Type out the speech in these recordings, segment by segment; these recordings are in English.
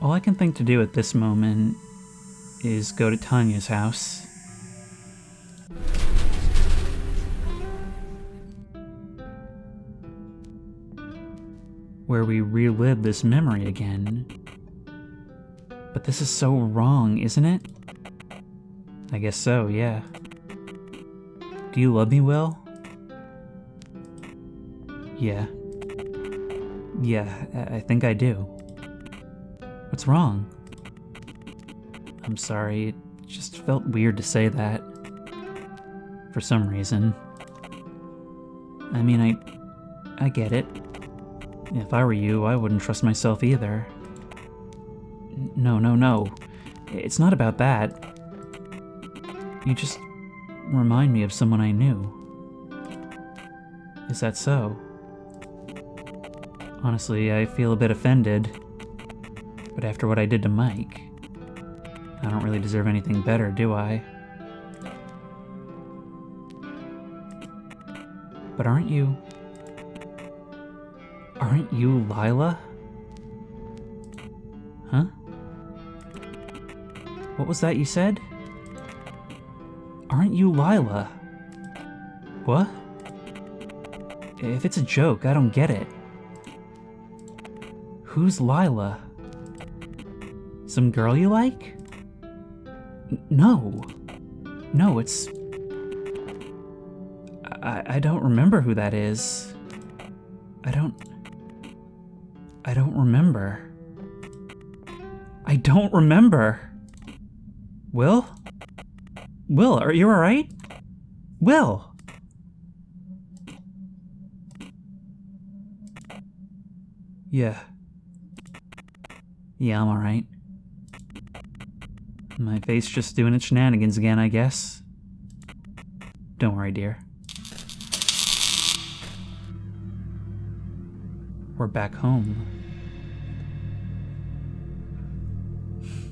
All I can think to do at this moment is go to Tanya's house. Where we relive this memory again. But this is so wrong, isn't it? I guess so, yeah. Do you love me, Will? Yeah. Yeah, I think I do. What's wrong? I'm sorry, it just felt weird to say that. For some reason. I mean, I get it. If I were you, I wouldn't trust myself either. No. It's not about that. You just remind me of someone I knew. Is that so? Honestly, I feel a bit offended. But after what I did to Mike, I don't really deserve anything better, do I? But aren't you Lila? Huh? What was that you said? Aren't you Lila? What? If it's a joke, I don't get it. Who's Lila? Some girl you like? No, it's... I don't remember who that is. I don't remember. I don't remember. Will? Will, are you alright? Will! Yeah. Yeah, I'm alright. My face just doing its shenanigans again, I guess. Don't worry, dear. We're back home.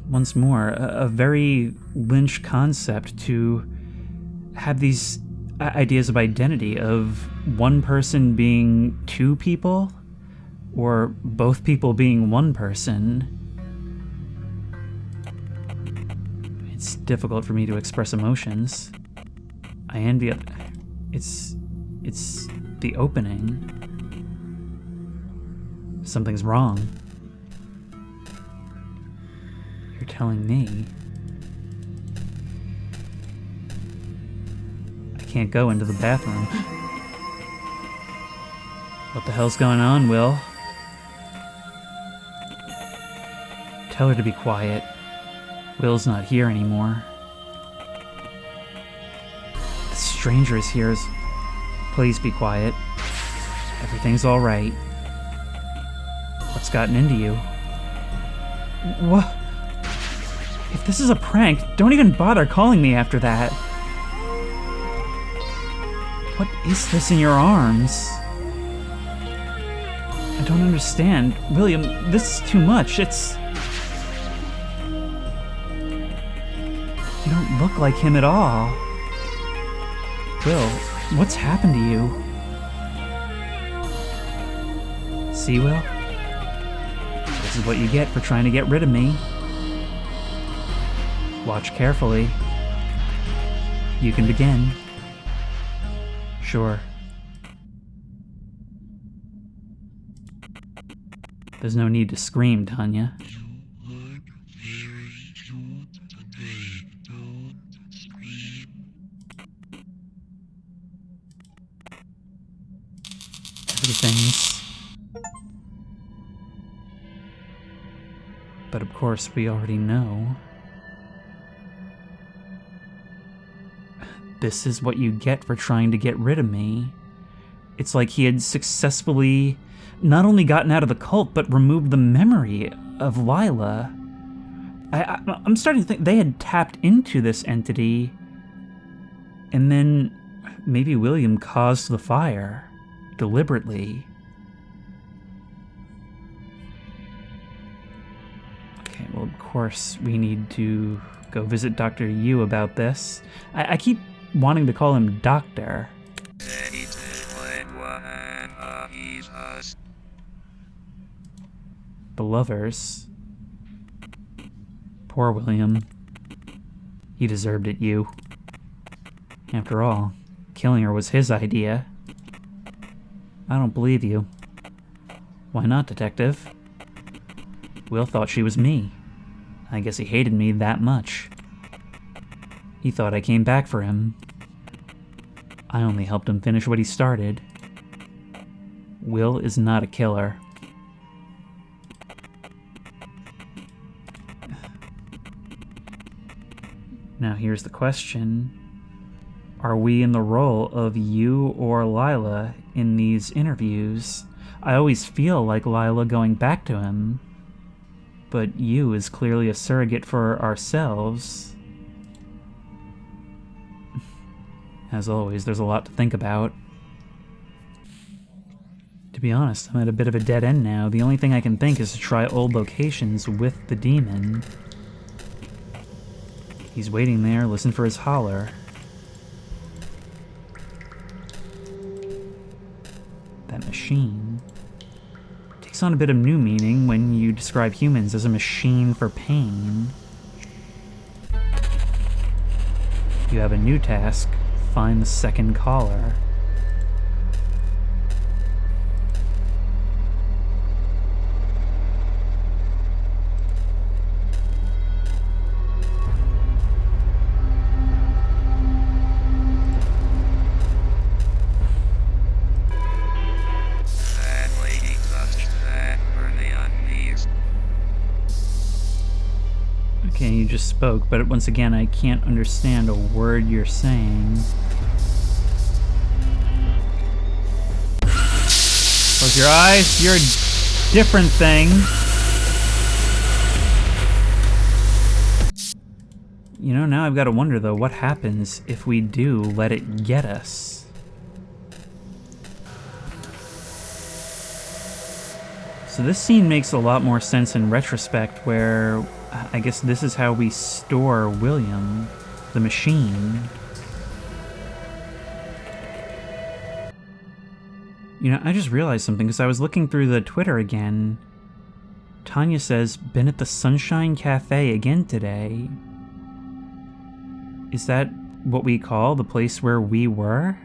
Once more, a very Lynch concept to have these ideas of identity of one person being two people, or both people being one person. It's difficult for me to express emotions. I envy it. It's the opening. Something's wrong. You're telling me. I can't go into the bathroom. What the hell's going on, Will? Tell her to be quiet. Will's not here anymore. The stranger is here. Please be quiet. Everything's all right. What's gotten into you? What? If this is a prank, don't even bother calling me after that. What is this in your arms? I don't understand. William, this is too much. You don't look like him at all. Will, what's happened to you? See, Will? This is what you get for trying to get rid of me. Watch carefully. You can begin. Sure. There's no need to scream, Tanya. Everything's... But of course, we already know. This is what you get for trying to get rid of me. It's like he had successfully not only gotten out of the cult, but removed the memory of Lila. I'm starting to think they had tapped into this entity, and then maybe William caused the fire, deliberately. Okay, well, of course, we need to go visit Dr. Yu about this. I keep wanting to call him Doctor. The lovers. Poor William. He deserved it, you. After all, killing her was his idea. I don't believe you. Why not, Detective? Will thought she was me. I guess he hated me that much. He thought I came back for him. I only helped him finish what he started. Will is not a killer. Now here's the question. Are we in the role of you or Lila in these interviews? I always feel like Lila going back to him. But you is clearly a surrogate for ourselves. As always, there's a lot to think about. To be honest, I'm at a bit of a dead end now. The only thing I can think is to try old locations with the demon. He's waiting there, listen for his holler. That machine takes on a bit of new meaning when you describe humans as a machine for pain. You have a new task. Find the second caller. Okay, you just spoke, but once again, I can't understand a word you're saying. Close your eyes, you're a different thing. You know, now I've got to wonder, though, what happens if we do let it get us? So this scene makes a lot more sense in retrospect, where I guess this is how we store William, the machine. You know, I just realized something because I was looking through the Twitter again. Tanya says, been at the Sunshine Cafe again today. Is that what we call the place where we were?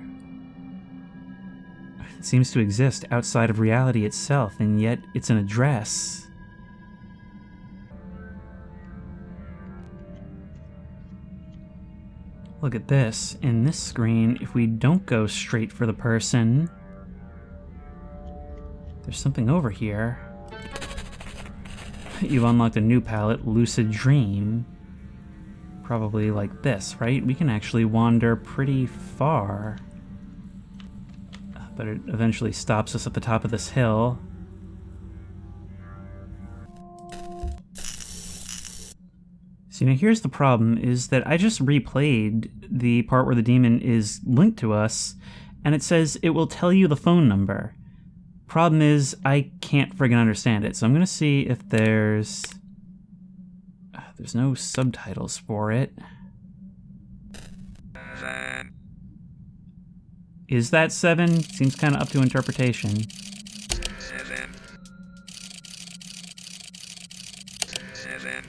It seems to exist outside of reality itself, and yet it's an address. Look at this. In this screen, if we don't go straight for the person, there's something over here. You've unlocked a new palette, Lucid Dream. Probably like this, right? We can actually wander pretty far. But it eventually stops us at the top of this hill. See, now here's the problem, is that I just replayed the part where the demon is linked to us, and it says it will tell you the phone number. Problem is, I can't friggin' understand it, so I'm gonna see if there's no subtitles for it. Is that 7? Seems kind of up to interpretation. 7. 7.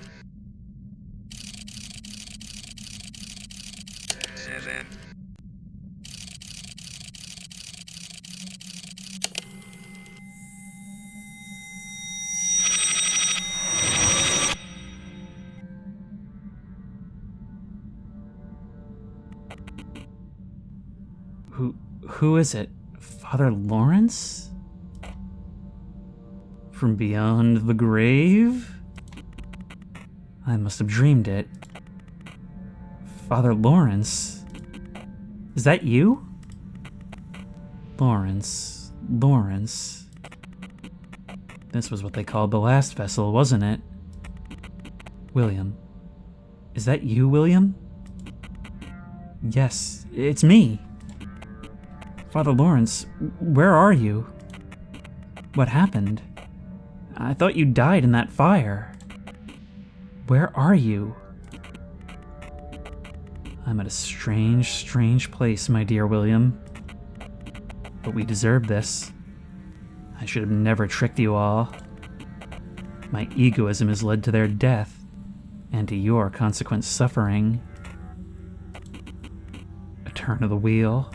7. Who is it? Father Lawrence? From beyond the grave? I must have dreamed it. Father Lawrence? Is that you? Lawrence. This was what they called the last vessel, wasn't it? William. Is that you, William? Yes, it's me. Father Lawrence, where are you? What happened? I thought you died in that fire. Where are you? I'm at a strange place, my dear William. But we deserve this. I should have never tricked you all. My egoism has led to their death, and to your consequent suffering. A turn of the wheel.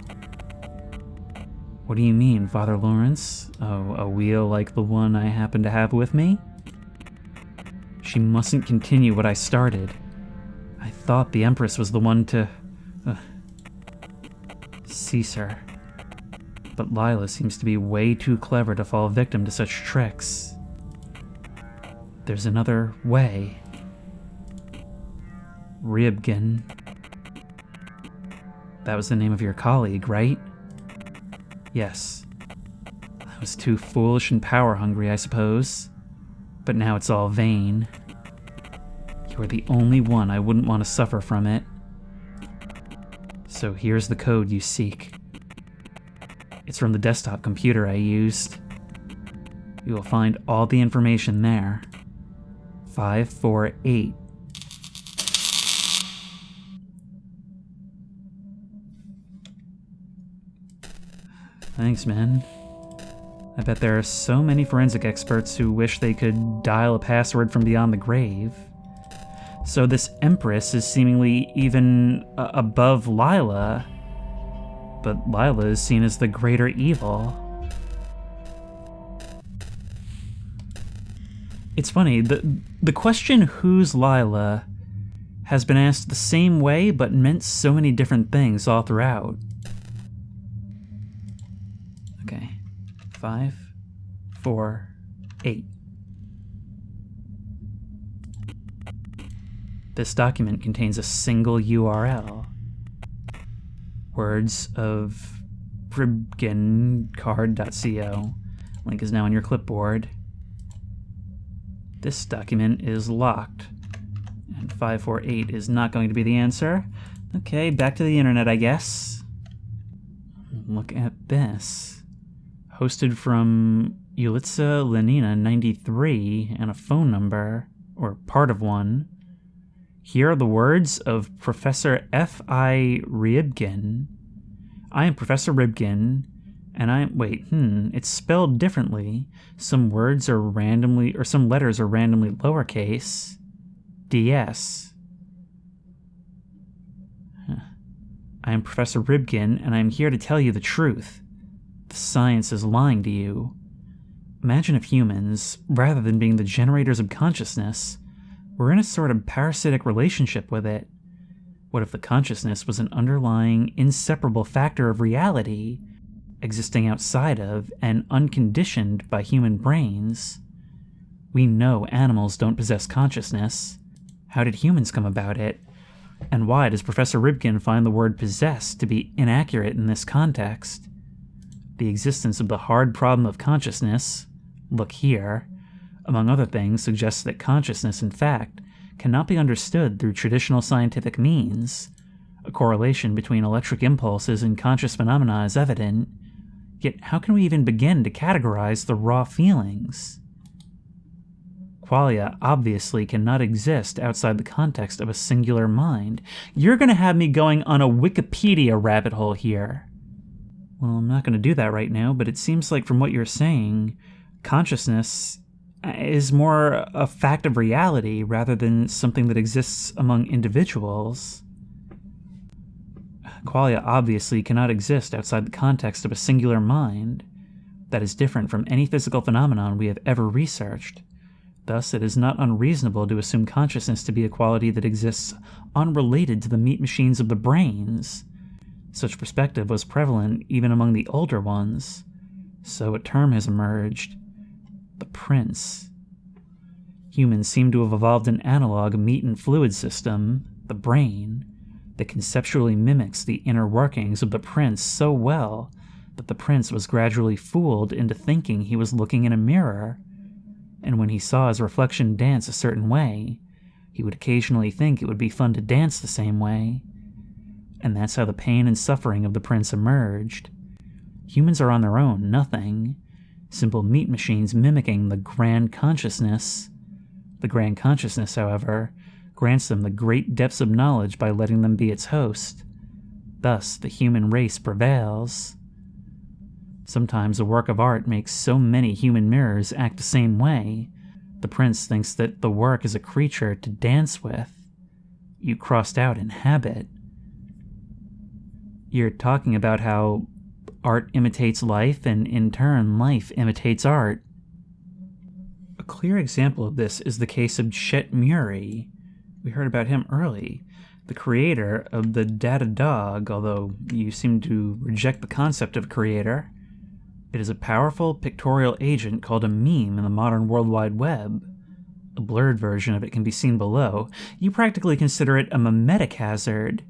What do you mean, Father Lawrence? Oh, a wheel like the one I happen to have with me? She mustn't continue what I started. I thought the Empress was the one to... cease her. But Lila seems to be way too clever to fall victim to such tricks. There's another way. Rybkin. That was the name of your colleague, right? Yes. I was too foolish and power-hungry, I suppose. But now it's all vain. You are the only one I wouldn't want to suffer from it. So here's the code you seek. It's from the desktop computer I used. You will find all the information there. 548. Thanks, man. I bet there are so many forensic experts who wish they could dial a password from beyond the grave. So this Empress is seemingly even above Lila, but Lila is seen as the greater evil. It's funny, the question, who's Lila, has been asked the same way but meant so many different things all throughout. Okay, 5, 4, 8. This document contains a single URL. Words of bribgencard.co. Link is now on your clipboard. This document is locked, and 548 is not going to be the answer. Okay, back to the internet, I guess. Look at this. Hosted from Ulitsa Lenina 93 and a phone number, or part of one. Here are the words of Professor F.I. Rybkin. I am Professor Rybkin, and it's spelled differently. Some letters are randomly lowercase. DS. I am Professor Rybkin, and I am here to tell you the truth. The science is lying to you. Imagine if humans, rather than being the generators of consciousness, were in a sort of parasitic relationship with it. What if the consciousness was an underlying, inseparable factor of reality, existing outside of and unconditioned by human brains? We know animals don't possess consciousness. How did humans come about it? And why does Professor Rybkin find the word possess to be inaccurate in this context? The existence of the hard problem of consciousness, look here, among other things, suggests that consciousness, in fact, cannot be understood through traditional scientific means. A correlation between electric impulses and conscious phenomena is evident, yet how can we even begin to categorize the raw feelings? Qualia obviously cannot exist outside the context of a singular mind. You're going to have me going on a Wikipedia rabbit hole here. Well, I'm not going to do that right now, but it seems like from what you're saying, consciousness is more a fact of reality rather than something that exists among individuals. Qualia obviously cannot exist outside the context of a singular mind that is different from any physical phenomenon we have ever researched. Thus, it is not unreasonable to assume consciousness to be a quality that exists unrelated to the meat machines of the brains. Such perspective was prevalent even among the older ones. So a term has emerged: the prince. Humans seem to have evolved an analog meat and fluid system, the brain, that conceptually mimics the inner workings of the prince so well that the prince was gradually fooled into thinking he was looking in a mirror. And when he saw his reflection dance a certain way, he would occasionally think it would be fun to dance the same way. And that's how the pain and suffering of the prince emerged. Humans are on their own, nothing. Simple meat machines mimicking the grand consciousness. The grand consciousness, however, grants them the great depths of knowledge by letting them be its host. Thus, the human race prevails. Sometimes a work of art makes so many human mirrors act the same way The prince thinks that the work is a creature to dance with. You crossed out inhabit. You're talking about how art imitates life, and in turn, life imitates art. A clear example of this is the case of Chet Murray. We heard about him early, the creator of the Data Dog, although you seem to reject the concept of creator. It is a powerful pictorial agent called a meme in the modern World Wide Web. A blurred version of it can be seen below. You practically consider it a memetic hazard.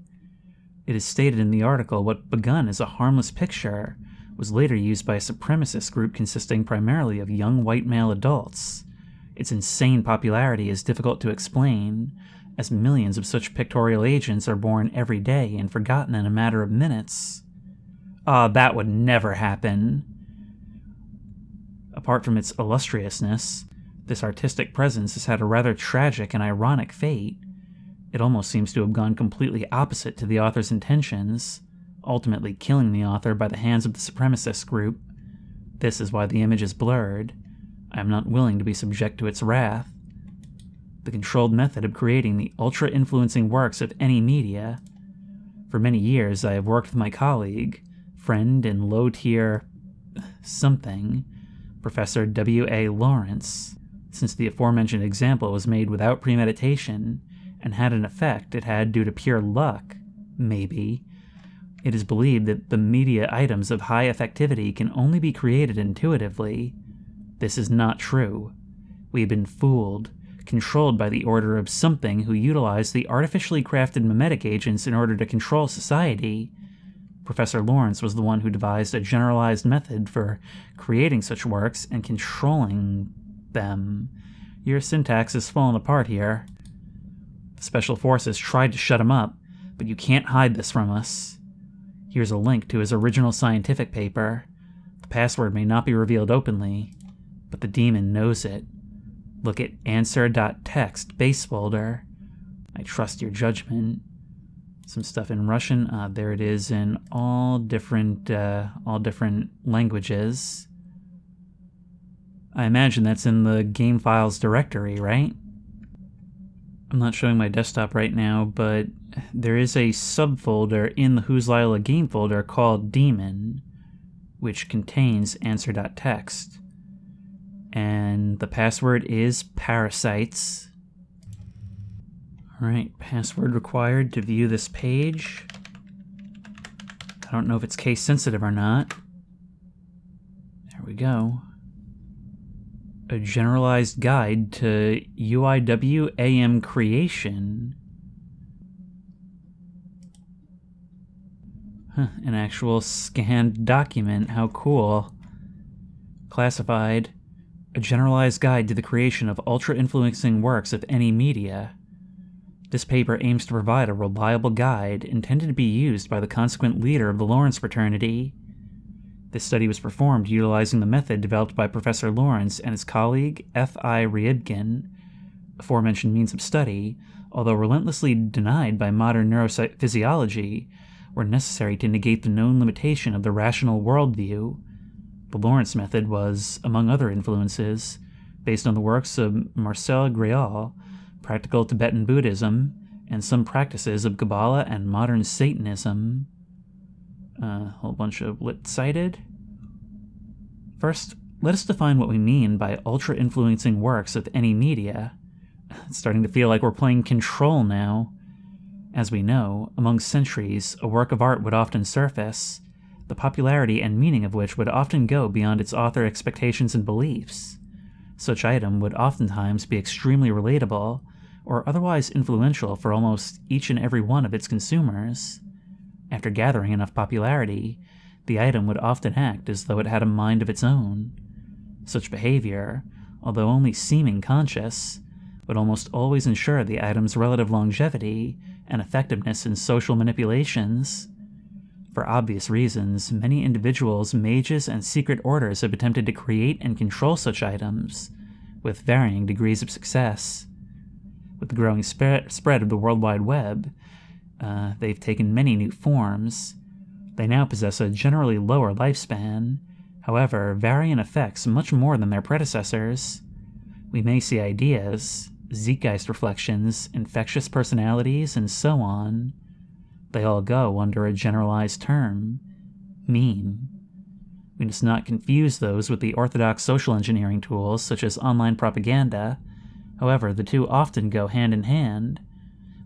It is stated in the article what begun as a harmless picture was later used by a supremacist group consisting primarily of young white male adults. Its insane popularity is difficult to explain, as millions of such pictorial agents are born every day and forgotten in a matter of minutes. That would never happen. Apart from its illustriousness, this artistic presence has had a rather tragic and ironic fate. It almost seems to have gone completely opposite to the author's intentions, ultimately killing the author by the hands of the supremacist group. This is why the image is blurred. I am not willing to be subject to its wrath. The controlled method of creating the ultra-influencing works of any media. For many years I have worked with my colleague, friend and low-tier something, Professor W.A. Lawrence. Since the aforementioned example was made without premeditation, and had an effect it had due to pure luck, maybe, it is believed that the media items of high effectivity can only be created intuitively. This is not true. We have been fooled, controlled by the order of something who utilized the artificially crafted memetic agents in order to control society. Professor Lawrence was the one who devised a generalized method for creating such works and controlling them. Your syntax has fallen apart here. The Special Forces tried to shut him up, but you can't hide this from us. Here's a link to his original scientific paper. The password may not be revealed openly, but the demon knows it. Look at answer.txt base folder. I trust your judgment. Some stuff in Russian. There it is in all different languages. I imagine that's in the game files directory, right? I'm not showing my desktop right now, but there is a subfolder in the Who's Lila game folder called Demon, which contains answer.txt. And the password is parasites. Alright, password required to view this page. I don't know if it's case sensitive or not. There we go. A generalized guide to UIW-AM creation. An actual scanned document. How cool. Classified. A generalized guide to the creation of ultra-influencing works of any media. This paper aims to provide a reliable guide intended to be used by the consequent leader of the Lawrence fraternity. This study was performed utilizing the method developed by Professor Lawrence and his colleague F.I. Ryabkin. Aforementioned means of study, although relentlessly denied by modern neurophysiology, were necessary to negate the known limitation of the rational worldview. The Lawrence method was, among other influences, based on the works of Marcel Grial, practical Tibetan Buddhism, and some practices of Kabbalah and modern Satanism. A whole bunch of lit cited. First, let us define what we mean by ultra-influencing works of any media. It's starting to feel like we're playing Control now. As we know, among centuries, a work of art would often surface, the popularity and meaning of which would often go beyond its author expectations and beliefs. Such item would oftentimes be extremely relatable, or otherwise influential for almost each and every one of its consumers. After gathering enough popularity, the item would often act as though it had a mind of its own. Such behavior, although only seeming conscious, would almost always ensure the item's relative longevity and effectiveness in social manipulations. For obvious reasons, many individuals, mages, and secret orders have attempted to create and control such items, with varying degrees of success. With the growing spread of the World Wide Web, they've taken many new forms. They now possess a generally lower lifespan, however, vary in effects much more than their predecessors. We may see ideas, Zeitgeist reflections, infectious personalities, and so on. They all go under a generalized term, meme. We must not confuse those with the orthodox social engineering tools such as online propaganda. However, the two often go hand in hand.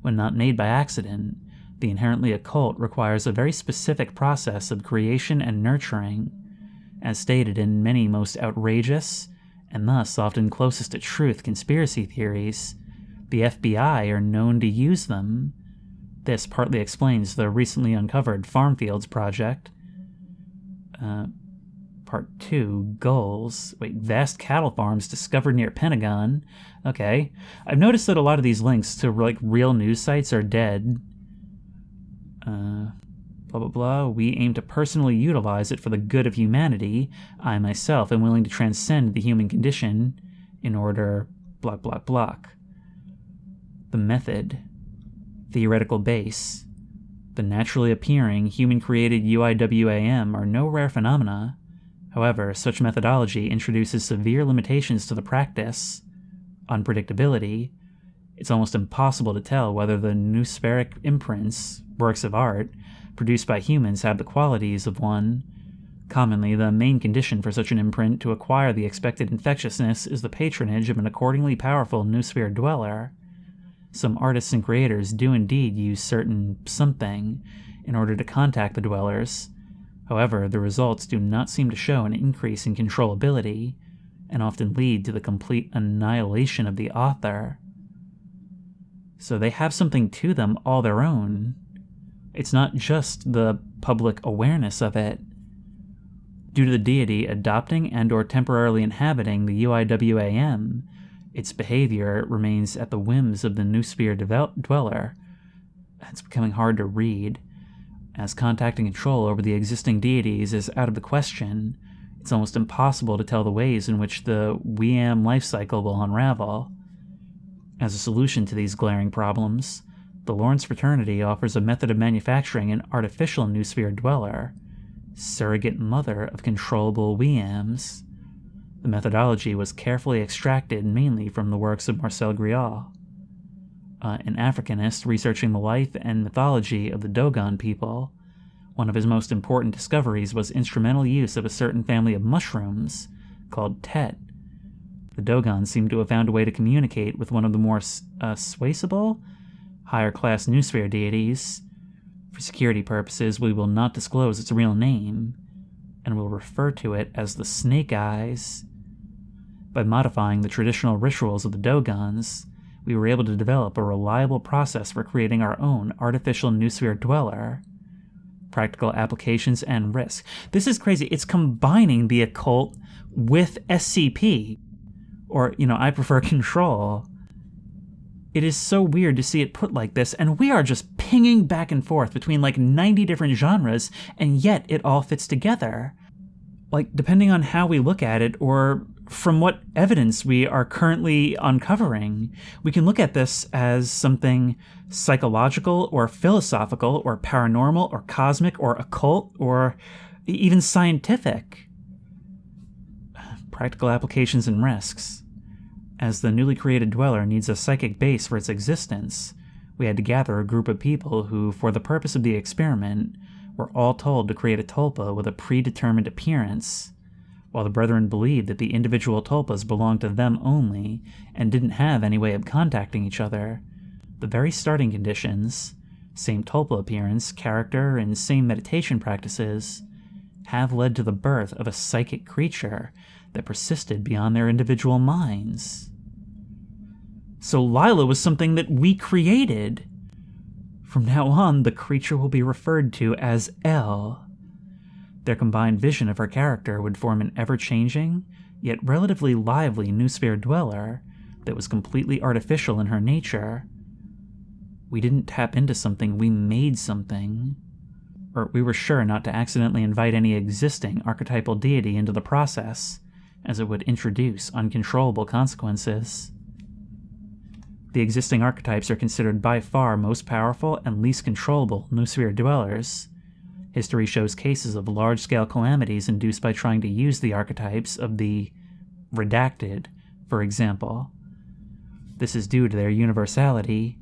When not made by accident, the inherently occult requires a very specific process of creation and nurturing. As stated in many most outrageous, and thus often closest to truth conspiracy theories, the FBI are known to use them. This partly explains the recently uncovered Farm Fields project. Part 2, goals. Vast cattle farms discovered near Pentagon. Okay. I've noticed that a lot of these links to, real news sites are dead. Blah, blah, blah. We aim to personally utilize it for the good of humanity. I myself am willing to transcend the human condition in order... blah, blah, blah. The method. Theoretical base. The naturally appearing, human-created UIWAM are no rare phenomena. However, such methodology introduces severe limitations to the practice. Unpredictability. It's almost impossible to tell whether the noospheric imprints, works of art, produced by humans have the qualities of one. Commonly, the main condition for such an imprint to acquire the expected infectiousness is the patronage of an accordingly powerful noosphere dweller. Some artists and creators do indeed use certain something in order to contact the dwellers. However, the results do not seem to show an increase in controllability, and often lead to the complete annihilation of the author. So they have something to them all their own. It's not just the public awareness of it. Due to the deity adopting and or temporarily inhabiting the UIWAM, its behavior remains at the whims of the noosphere dweller. It's becoming hard to read. As contacting control over the existing deities is out of the question, it's almost impossible to tell the ways in which the WEAM life cycle will unravel. As a solution to these glaring problems, the Lawrence Fraternity offers a method of manufacturing an artificial noosphere dweller, surrogate mother of controllable WEAMs. The methodology was carefully extracted mainly from the works of Marcel Griaule, an Africanist researching the life and mythology of the Dogon people. One of his most important discoveries was instrumental use of a certain family of mushrooms called Tet. The Dogon seem to have found a way to communicate with one of the more swayable, higher-class noosphere deities. For security purposes, we will not disclose its real name, and will refer to it as the Snake Eyes. By modifying the traditional rituals of the Dogons, we were able to develop a reliable process for creating our own artificial noosphere dweller. Practical applications and risk. This is crazy. It's combining the occult with SCP. Or, I prefer control. It is so weird to see it put like this, and we are just pinging back and forth between 90 different genres, and yet it all fits together. Depending on how we look at it, or from what evidence we are currently uncovering, we can look at this as something psychological or philosophical or paranormal or cosmic or occult or even scientific. Practical applications and risks. As the newly created dweller needs a psychic base for its existence, we had to gather a group of people who, for the purpose of the experiment, were all told to create a tulpa with a predetermined appearance. While the brethren believed that the individual tulpas belonged to them only and didn't have any way of contacting each other, the very starting conditions, same tulpa appearance, character, and same meditation practices, have led to the birth of a psychic creature that persisted beyond their individual minds. So Lila was something that we created. From now on, the creature will be referred to as L. Their combined vision of her character would form an ever-changing, yet relatively lively noosphere dweller that was completely artificial in her nature. We didn't tap into something, we made something. Or we were sure not to accidentally invite any existing archetypal deity into the process, as it would introduce uncontrollable consequences. The existing archetypes are considered by far most powerful and least controllable noosphere dwellers. History shows cases of large-scale calamities induced by trying to use the archetypes of the redacted for example. This is due to their universality.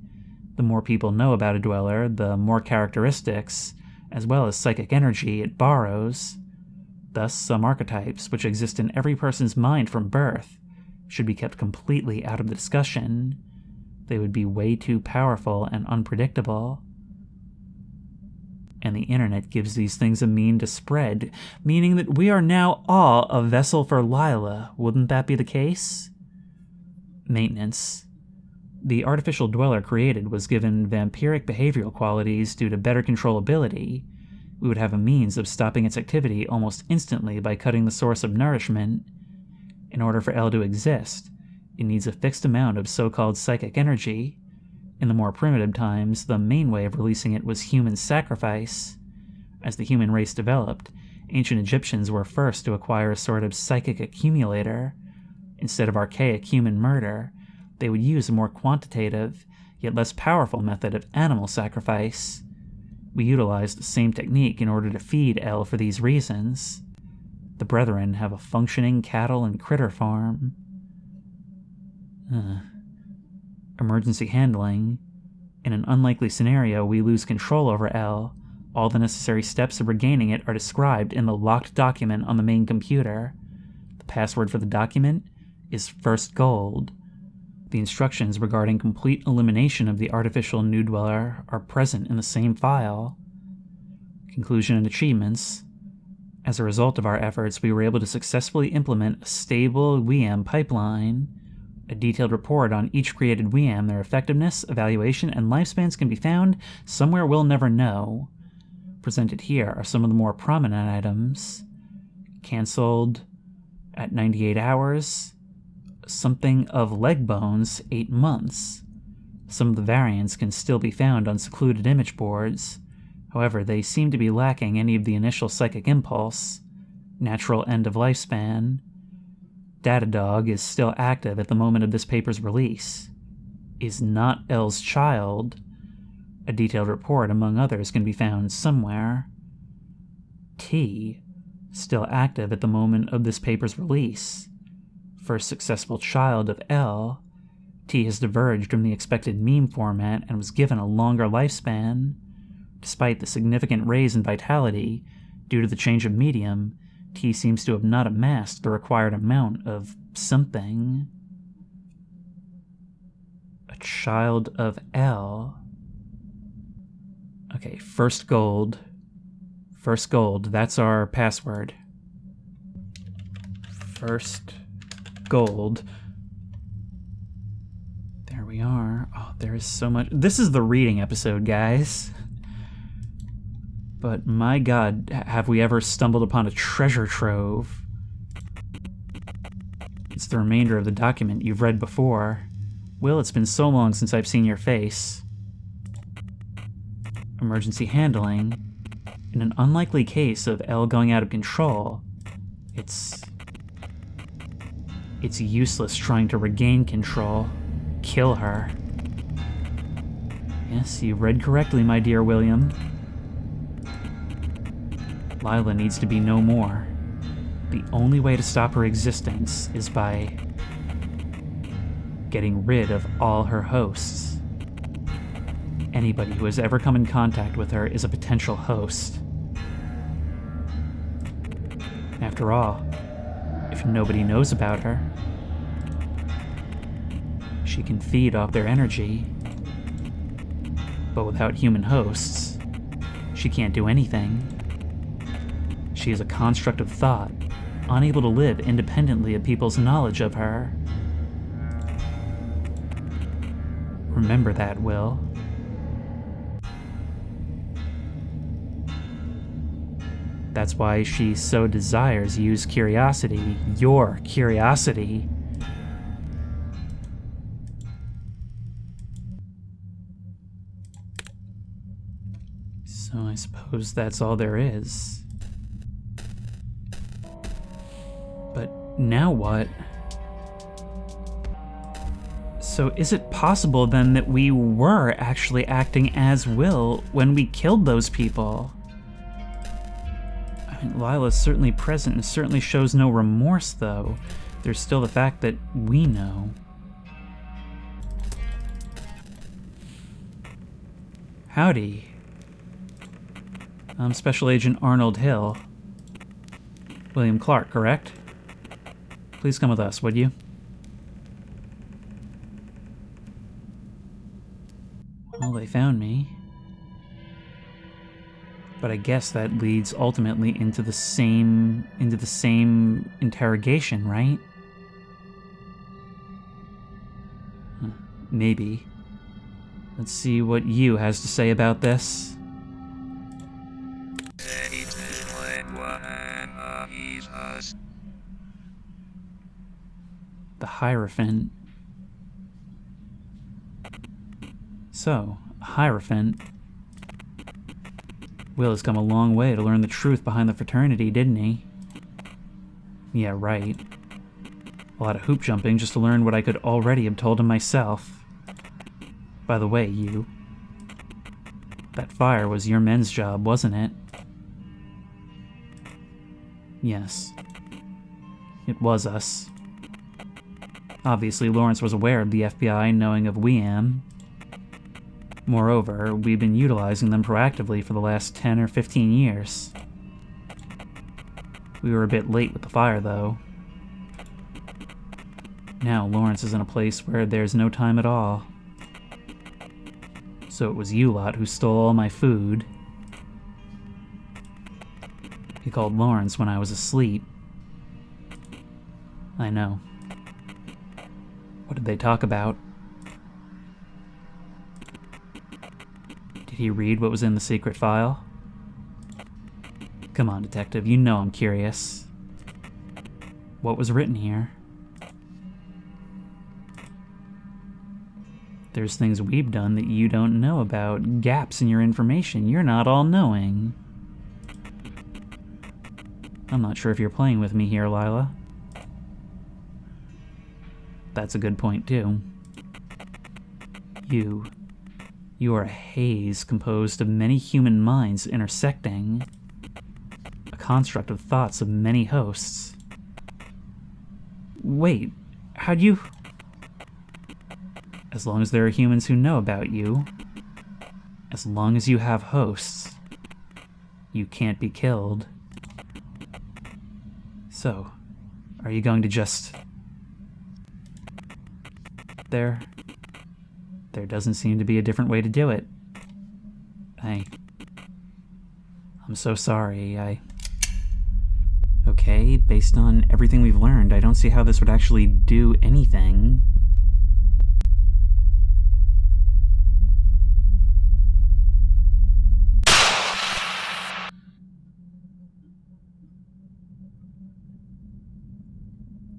The more people know about a dweller, the more characteristics, as well as psychic energy, it borrows. Thus, some archetypes, which exist in every person's mind from birth, should be kept completely out of the discussion. They would be way too powerful and unpredictable. And the internet gives these things a mean to spread, meaning that we are now all a vessel for Lila. Wouldn't that be the case? Maintenance. The artificial dweller created was given vampiric behavioral qualities due to better controllability. We would have a means of stopping its activity almost instantly by cutting the source of nourishment. In order for L to exist, it needs a fixed amount of so-called psychic energy. In the more primitive times, the main way of releasing it was human sacrifice. As the human race developed, ancient Egyptians were first to acquire a sort of psychic accumulator. Instead of archaic human murder, they would use a more quantitative, yet less powerful method of animal sacrifice. We utilized the same technique in order to feed L for these reasons. The Brethren have a functioning cattle and critter farm. Emergency handling. In an unlikely scenario, we lose control over L. All the necessary steps of regaining it are described in the locked document on the main computer. The password for the document is First Gold. The instructions regarding complete elimination of the artificial new dweller are present in the same file. Conclusion and achievements. As a result of our efforts, we were able to successfully implement a stable WEM pipeline. A detailed report on each created WEM, their effectiveness, evaluation, and lifespans can be found somewhere we'll never know. Presented here are some of the more prominent items. Cancelled at 98 hours. Something of leg bones, 8 months. Some of the variants can still be found on secluded image boards. However, they seem to be lacking any of the initial psychic impulse. Natural end of lifespan. Datadog is still active at the moment of this paper's release. Is not L's child. A detailed report, among others, can be found somewhere. T, still active at the moment of this paper's release. First successful child of L, T has diverged from the expected meme format and was given a longer lifespan. Despite the significant raise in vitality, due to the change of medium, T seems to have not amassed the required amount of something. A child of L. Okay, First Gold. First Gold, that's our password. First Gold. There we are. Oh, there is so much. This is the reading episode, guys. But my god, have we ever stumbled upon a treasure trove? It's the remainder of the document you've read before. Will, it's been so long since I've seen your face. Emergency handling. In an unlikely case of L going out of control, it's useless trying to regain control. Kill her. Yes, you read correctly, my dear William. Lila needs to be no more. The only way to stop her existence is by getting rid of all her hosts. Anybody who has ever come in contact with her is a potential host. After all, if nobody knows about her, she can feed off their energy. But without human hosts, she can't do anything. She is a construct of thought, unable to live independently of people's knowledge of her. Remember that, Will. That's why she so desires You's curiosity, your curiosity. So I suppose that's all there is. But now what? So is it possible then that we were actually acting as Will when we killed those people? I mean, Lila's certainly present and certainly shows no remorse, though. there's still the fact that we know. Howdy. I'm Special Agent Arnold Hill. William Clark, correct? Please come with us, would you? Well, they found me. But I guess that leads ultimately into the same interrogation, right? Maybe. Let's see what you has to say about this. The Hierophant. So, Hierophant. Will has come a long way to learn the truth behind the fraternity, didn't he? Yeah, right. A lot of hoop jumping just to learn what I could already have told him myself. By the way, you. That fire was your men's job, wasn't it? Yes. It was us. Obviously, Lawrence was aware of the FBI knowing of WeAm. Moreover, we've been utilizing them proactively for the last 10 or 15 years. We were a bit late with the fire, though. Now Lawrence is in a place where there's no time at all. So it was you lot who stole all my food. He called Lawrence when I was asleep. I know. What did they talk about? Did he read what was in the secret file? Come on, Detective, you know I'm curious. What was written here? There's things we've done that you don't know about, gaps in your information. You're not all-knowing. I'm not sure if you're playing with me here, Lila. That's a good point, too. You are a haze composed of many human minds intersecting. A construct of thoughts of many hosts. Wait, how'd you... As long as there are humans who know about you, as long as you have hosts, you can't be killed. So, are you going to just... There doesn't seem to be a different way to do it. I'm so sorry, Okay, based on everything we've learned, I don't see how this would actually do anything.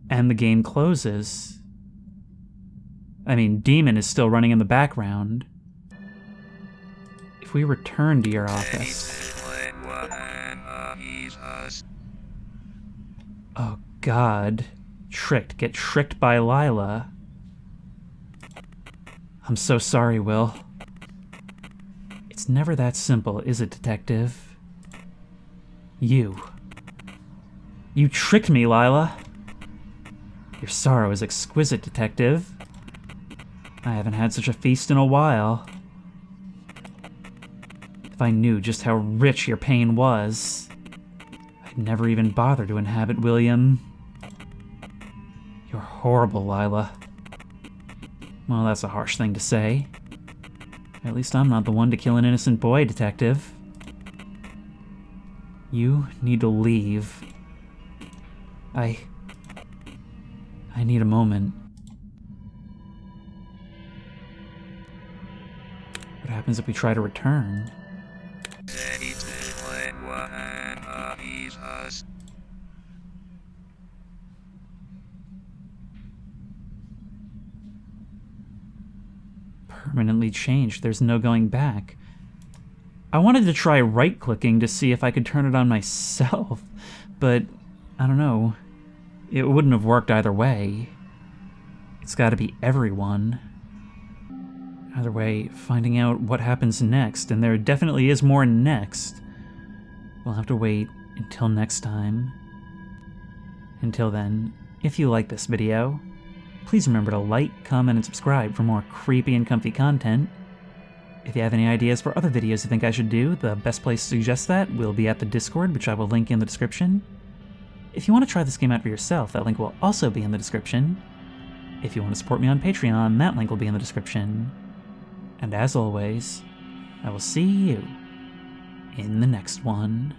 And the game closes. I mean, Demon is still running in the background. If we return to your office... Oh, God. Get tricked by Lila. I'm so sorry, Will. It's never that simple, is it, Detective? You tricked me, Lila. Your sorrow is exquisite, Detective. I haven't had such a feast in a while. If I knew just how rich your pain was, I'd never even bother to inhabit William. You're horrible, Lila. Well, that's a harsh thing to say. At least I'm not the one to kill an innocent boy, Detective. You need to leave. I need a moment. What happens if we try to return? Permanently changed. There's no going back. I wanted to try right-clicking to see if I could turn it on myself, but I don't know. It wouldn't have worked either way. It's gotta be everyone. Either way, finding out what happens next, and there definitely is more next. We'll have to wait until next time. Until then, If you like this video, please remember to like, comment, and subscribe for more creepy and comfy content. If you have any ideas for other videos you think I should do, the best place to suggest that will be at the Discord, which I will link in the description. If you want to try this game out for yourself, that link will also be in the description. If you want to support me on Patreon, that link will be in the description. And as always, I will see you in the next one.